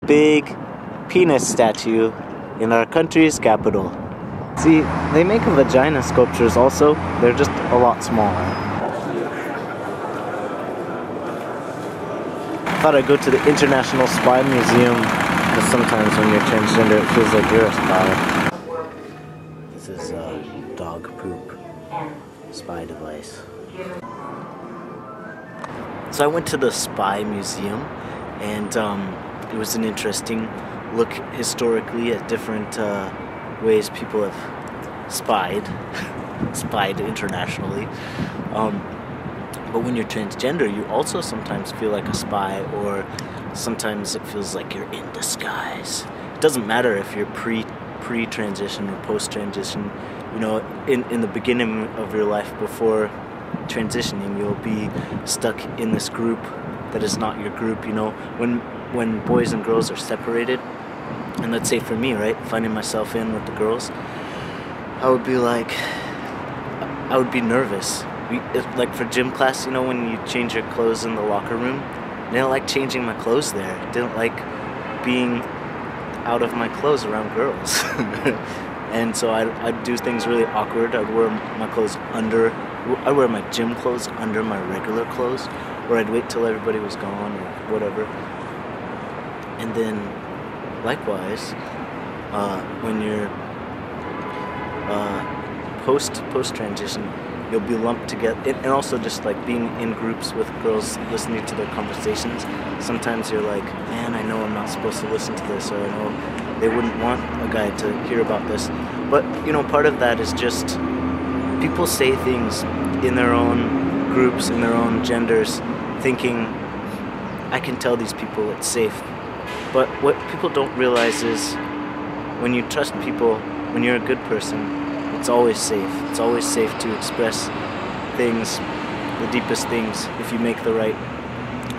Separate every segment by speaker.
Speaker 1: Big penis statue in our country's capital. See, they make vagina sculptures also, they're just a lot smaller. Thought I'd go to the International Spy Museum, because sometimes when you're transgender it feels like you're a spy. This is a dog poop spy device. So I went to the Spy Museum, and it was an interesting look historically at different ways people have spied internationally. But when you're transgender, you also sometimes feel like a spy, or sometimes it feels like you're in disguise. It doesn't matter if you're pre-transition or post-transition. You know, in the beginning of your life before transitioning, you'll be stuck in this group that is not your group. You know, when boys and girls are separated, and let's say for me, right, finding myself in with the girls, I would be nervous. Like for gym class, you know, when you change your clothes in the locker room, I didn't like changing my clothes there. I didn't like being out of my clothes around girls. And so I'd do things really awkward. I'd wear my gym clothes under my regular clothes, or I'd wait till everybody was gone or whatever. And then likewise, when you're post-transition, you'll be lumped together, and also just like being in groups with girls, listening to their conversations. Sometimes you're like, man, I know I'm not supposed to listen to this, or I know they wouldn't want a guy to hear about this. But, you know, part of that is just people say things in their own groups, in their own genders, thinking, I can tell these people it's safe. But what people don't realize is when you trust people, when you're a good person, it's always safe. It's always safe to express things, the deepest things, if you make the right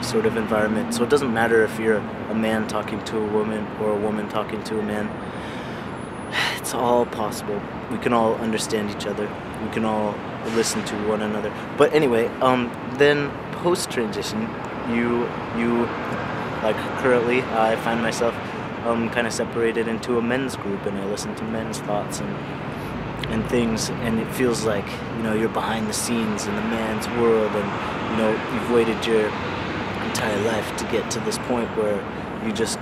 Speaker 1: sort of environment. So it doesn't matter if you're a man talking to a woman or a woman talking to a man. It's all possible. We can all understand each other. We can all listen to one another. But anyway, then post-transition, you like currently, I find myself kind of separated into a men's group, and I listen to men's thoughts and things, and it feels like, you know, you're behind the scenes in the man's world, and you know, you've waited your entire life to get to this point where you just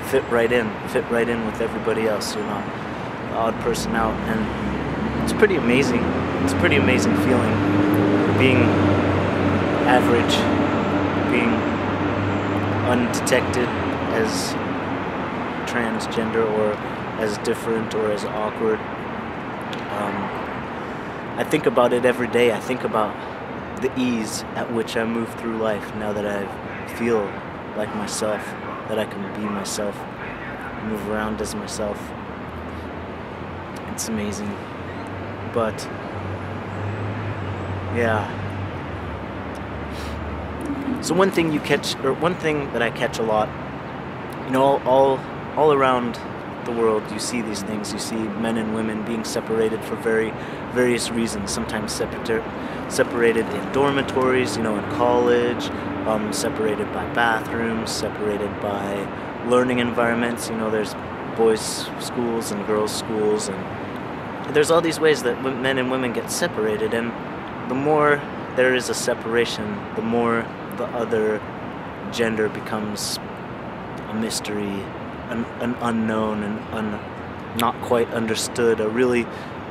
Speaker 1: fit right in with everybody else. You're not the odd person out, and it's pretty amazing. It's a pretty amazing feeling, being average, being undetected as transgender, or as different, or as awkward. I think about it every day. I think about the ease at which I move through life now that I feel like myself, that I can be myself, move around as myself. It's amazing. But yeah. So one thing that I catch a lot, you know, all around the world, you see these things. You see men and women being separated for various reasons. Sometimes separated in dormitories, you know, in college, separated by bathrooms, separated by learning environments. You know, there's boys' schools and girls' schools, and there's all these ways that men and women get separated. And the more there is a separation, the more the other gender becomes a mystery, an unknown, and not quite understood.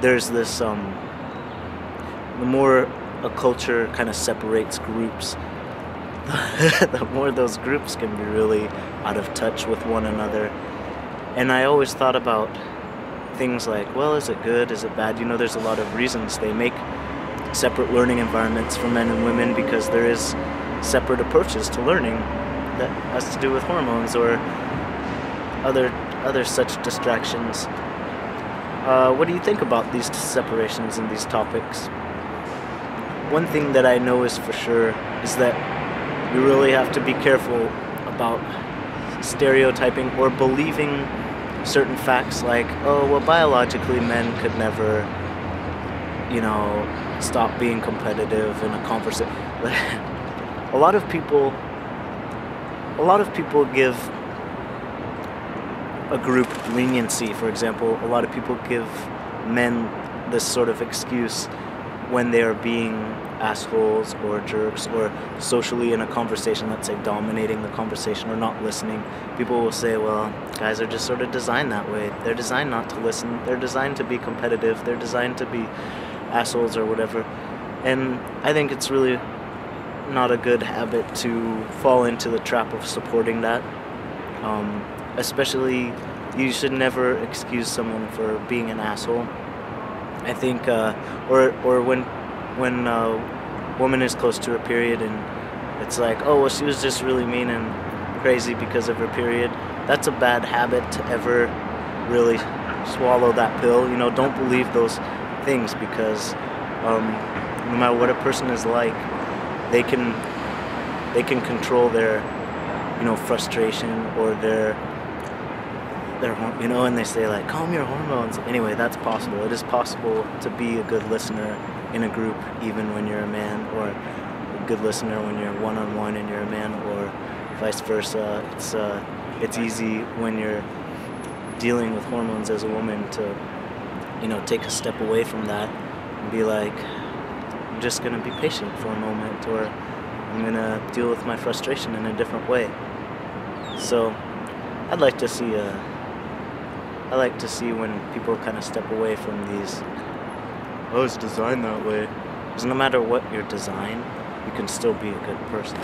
Speaker 1: There's this, the more a culture kind of separates groups, the more those groups can be really out of touch with one another. And I always thought about things like, well, is it good, is it bad? You know, there's a lot of reasons they make separate learning environments for men and women, because there is separate approaches to learning that has to do with hormones or other such distractions. What do you think about these separations and these topics? One thing that I know is for sure is that we really have to be careful about stereotyping or believing certain facts, like, oh, well, biologically men could never, you know, stop being competitive in a conversation. A lot of people give a group leniency. For example, a lot of people give men this sort of excuse when they are being assholes or jerks or socially in a conversation, let's say dominating the conversation or not listening. People will say, well, guys are just sort of designed that way. They're designed not to listen. They're designed to be competitive. They're designed to be assholes or whatever. And I think it's really not a good habit to fall into the trap of supporting that. Especially, you should never excuse someone for being an asshole. I think, or when a woman is close to her period and it's like, oh, well, she was just really mean and crazy because of her period. That's a bad habit to ever really swallow that pill. You know, don't believe those things, because no matter what a person is like, they can control their, you know, frustration or their you know, and they say like, calm your hormones. Anyway, that's possible. It is possible to be a good listener in a group even when you're a man, or a good listener when you're one-on-one and you're a man, or vice versa. It's easy when you're dealing with hormones as a woman to, you know, take a step away from that and be like, I'm just gonna be patient for a moment, or I'm gonna deal with my frustration in a different way. So I'd like to see I like to see when people kind of step away from these, oh, it's designed that way. Because no matter what your design, you can still be a good person.